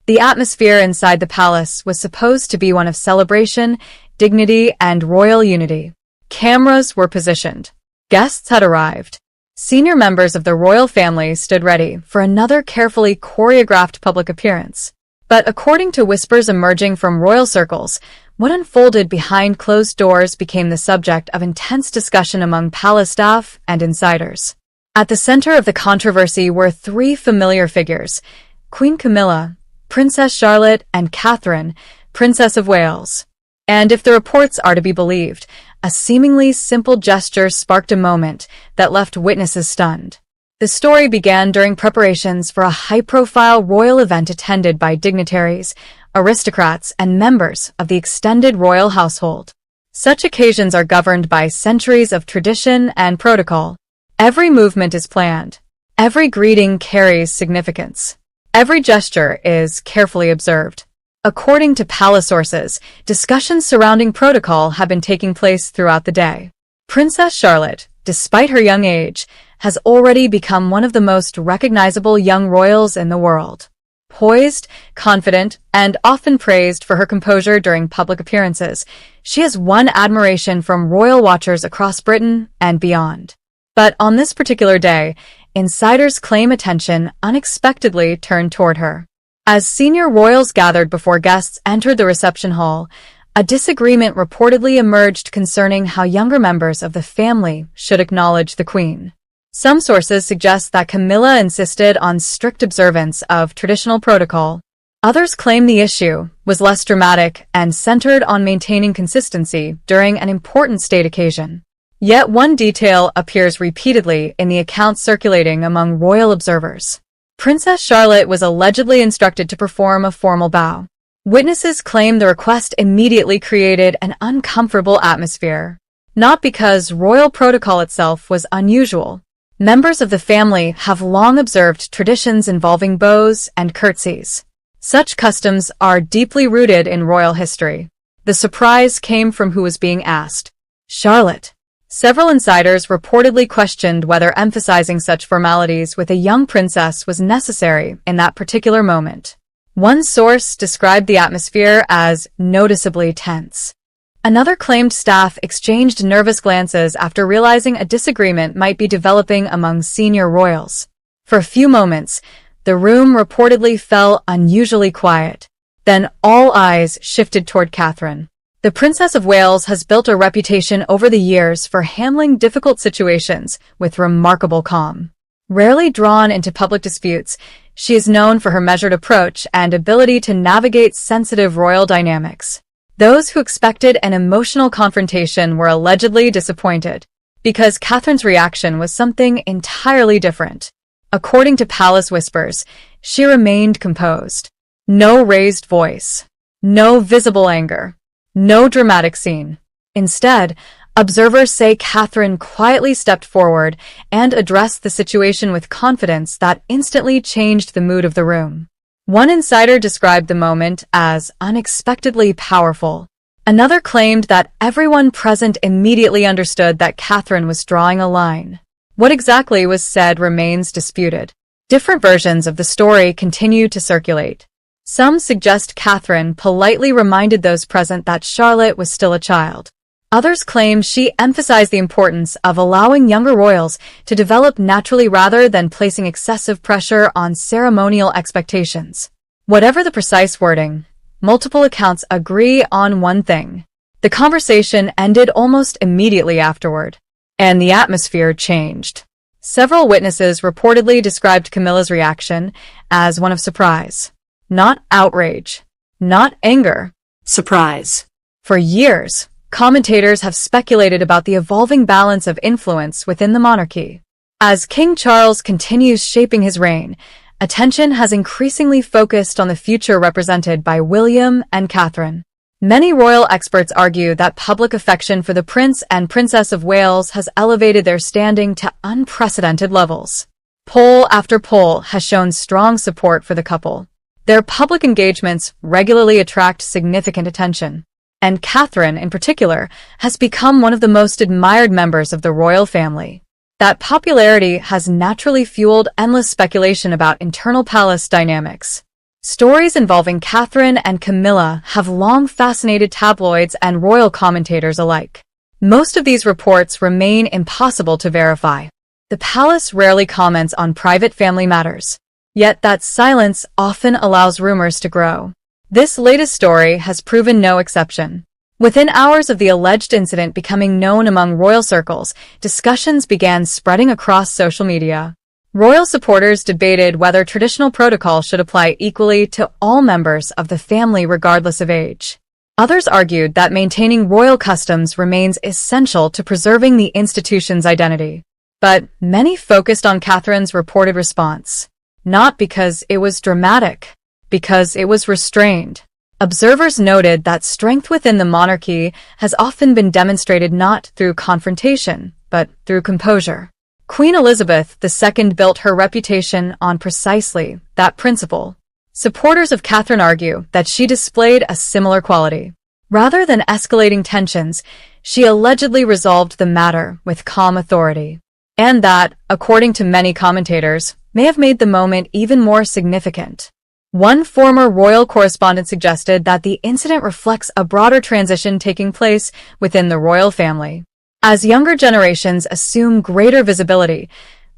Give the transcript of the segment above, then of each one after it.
The atmosphere inside the palace was supposed to be one of celebration, dignity, and royal unity. Cameras were positioned. Guests had arrived. Senior members of the royal family stood ready for another carefully choreographed public appearance. But according to whispers emerging from royal circles, what unfolded behind closed doors became the subject of intense discussion among palace staff and insiders. At the center of the controversy were three familiar figures: Queen Camilla, Princess Charlotte, and Catherine, Princess of Wales. And if the reports are to be believed, a seemingly simple gesture sparked a moment that left witnesses stunned. The story began during preparations for a high-profile royal event attended by dignitaries, aristocrats, and members of the extended royal household. Such occasions are governed by centuries of tradition and protocol. Every movement is planned. Every greeting carries significance. Every gesture is carefully observed. According to palace sources, discussions surrounding protocol have been taking place throughout the day. Princess Charlotte, despite her young age, has already become one of the most recognizable young royals in the world. Poised, confident, and often praised for her composure during public appearances, she has won admiration from royal watchers across Britain and beyond. But on this particular day, insiders claim attention unexpectedly turned toward her. As senior royals gathered before guests entered the reception hall, a disagreement reportedly emerged concerning how younger members of the family should acknowledge the Queen. Some sources suggest that Camilla insisted on strict observance of traditional protocol. Others claim the issue was less dramatic and centered on maintaining consistency during an important state occasion. Yet one detail appears repeatedly in the accounts circulating among royal observers. Princess Charlotte was allegedly instructed to perform a formal bow. Witnesses claim the request immediately created an uncomfortable atmosphere. Not because royal protocol itself was unusual. Members of the family have long observed traditions involving bows and curtsies. Such customs are deeply rooted in royal history. The surprise came from who was being asked: Charlotte. Several insiders reportedly questioned whether emphasizing such formalities with a young princess was necessary in that particular moment. One source described the atmosphere as noticeably tense. Another claimed staff exchanged nervous glances after realizing a disagreement might be developing among senior royals. For a few moments, the room reportedly fell unusually quiet. Then all eyes shifted toward Catherine. The Princess of Wales has built a reputation over the years for handling difficult situations with remarkable calm. Rarely drawn into public disputes, she is known for her measured approach and ability to navigate sensitive royal dynamics. Those who expected an emotional confrontation were allegedly disappointed, because Catherine's reaction was something entirely different. According to palace whispers, she remained composed. No raised voice. No visible anger. No dramatic scene. Instead, observers say Catherine quietly stepped forward and addressed the situation with confidence that instantly changed the mood of the room. One insider described the moment as unexpectedly powerful. Another claimed that everyone present immediately understood that Catherine was drawing a line. What exactly was said remains disputed. Different versions of the story continue to circulate. Some suggest Catherine politely reminded those present that Charlotte was still a child. Others claim she emphasized the importance of allowing younger royals to develop naturally rather than placing excessive pressure on ceremonial expectations. Whatever the precise wording, multiple accounts agree on one thing. The conversation ended almost immediately afterward, and the atmosphere changed. Several witnesses reportedly described Camilla's reaction as one of surprise. Not outrage. Not anger. Surprise. For years, commentators have speculated about the evolving balance of influence within the monarchy. As King Charles continues shaping his reign, attention has increasingly focused on the future represented by William and Catherine. Many royal experts argue that public affection for the Prince and Princess of Wales has elevated their standing to unprecedented levels. Poll after poll has shown strong support for the couple. Their public engagements regularly attract significant attention. And Catherine, in particular, has become one of the most admired members of the royal family. That popularity has naturally fueled endless speculation about internal palace dynamics. Stories involving Catherine and Camilla have long fascinated tabloids and royal commentators alike. Most of these reports remain impossible to verify. The palace rarely comments on private family matters, yet that silence often allows rumors to grow. This latest story has proven no exception. Within hours of the alleged incident becoming known among royal circles, discussions began spreading across social media. Royal supporters debated whether traditional protocol should apply equally to all members of the family regardless of age. Others argued that maintaining royal customs remains essential to preserving the institution's identity. But many focused on Catherine's reported response. Not because it was dramatic, because it was restrained. Observers noted that strength within the monarchy has often been demonstrated not through confrontation, but through composure. Queen Elizabeth II built her reputation on precisely that principle. Supporters of Catherine argue that she displayed a similar quality. Rather than escalating tensions, she allegedly resolved the matter with calm authority. And that, according to many commentators, may have made the moment even more significant. One former royal correspondent suggested that the incident reflects a broader transition taking place within the royal family. As younger generations assume greater visibility,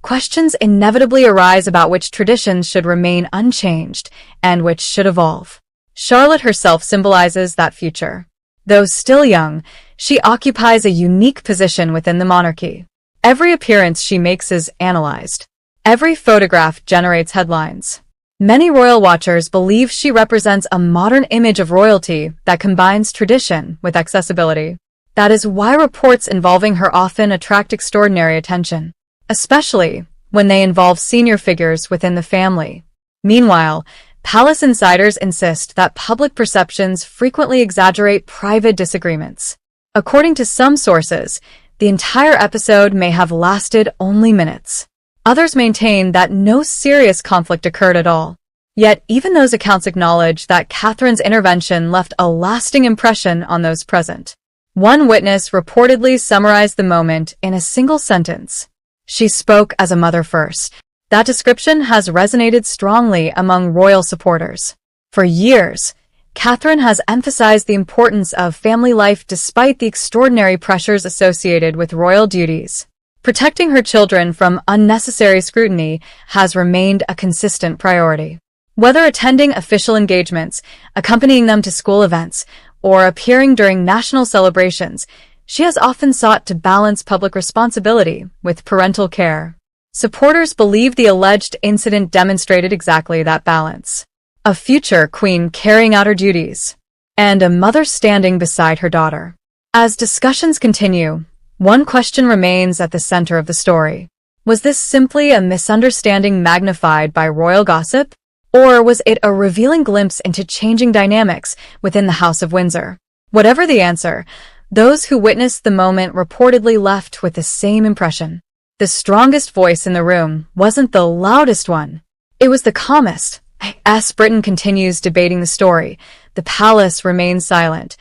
questions inevitably arise about which traditions should remain unchanged and which should evolve. Charlotte herself symbolizes that future. Though still young, she occupies a unique position within the monarchy. Every appearance she makes is analyzed. Every photograph generates headlines. Many royal watchers believe she represents a modern image of royalty that combines tradition with accessibility. That is why reports involving her often attract extraordinary attention, especially when they involve senior figures within the family. Meanwhile, palace insiders insist that public perceptions frequently exaggerate private disagreements. According to some sources, the entire episode may have lasted only minutes. Others maintain that no serious conflict occurred at all. Yet even those accounts acknowledge that Catherine's intervention left a lasting impression on those present. One witness reportedly summarized the moment in a single sentence. She spoke as a mother first. That description has resonated strongly among royal supporters. For years, Catherine has emphasized the importance of family life despite the extraordinary pressures associated with royal duties. Protecting her children from unnecessary scrutiny has remained a consistent priority. Whether attending official engagements, accompanying them to school events, or appearing during national celebrations, she has often sought to balance public responsibility with parental care. Supporters believe the alleged incident demonstrated exactly that balance. A future queen carrying out her duties, and a mother standing beside her daughter. As discussions continue, one question remains at the center of the story. Was this simply a misunderstanding magnified by royal gossip? Or was it a revealing glimpse into changing dynamics within the House of Windsor? Whatever the answer, those who witnessed the moment reportedly left with the same impression. The strongest voice in the room wasn't the loudest one. It was the calmest. As Britain continues debating the story, the palace remains silent,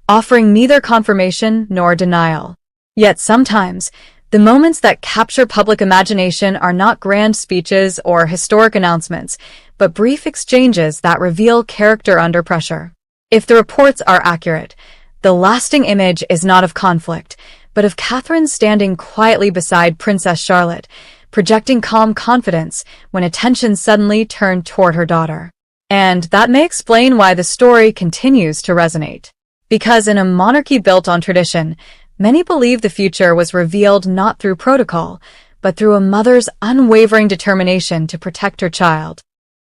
offering neither confirmation nor denial. Yet sometimes, the moments that capture public imagination are not grand speeches or historic announcements, but brief exchanges that reveal character under pressure. If the reports are accurate, the lasting image is not of conflict, but of Catherine standing quietly beside Princess Charlotte, projecting calm confidence when attention suddenly turned toward her daughter. And that may explain why the story continues to resonate. Because in a monarchy built on tradition, many believe the future was revealed not through protocol, but through a mother's unwavering determination to protect her child.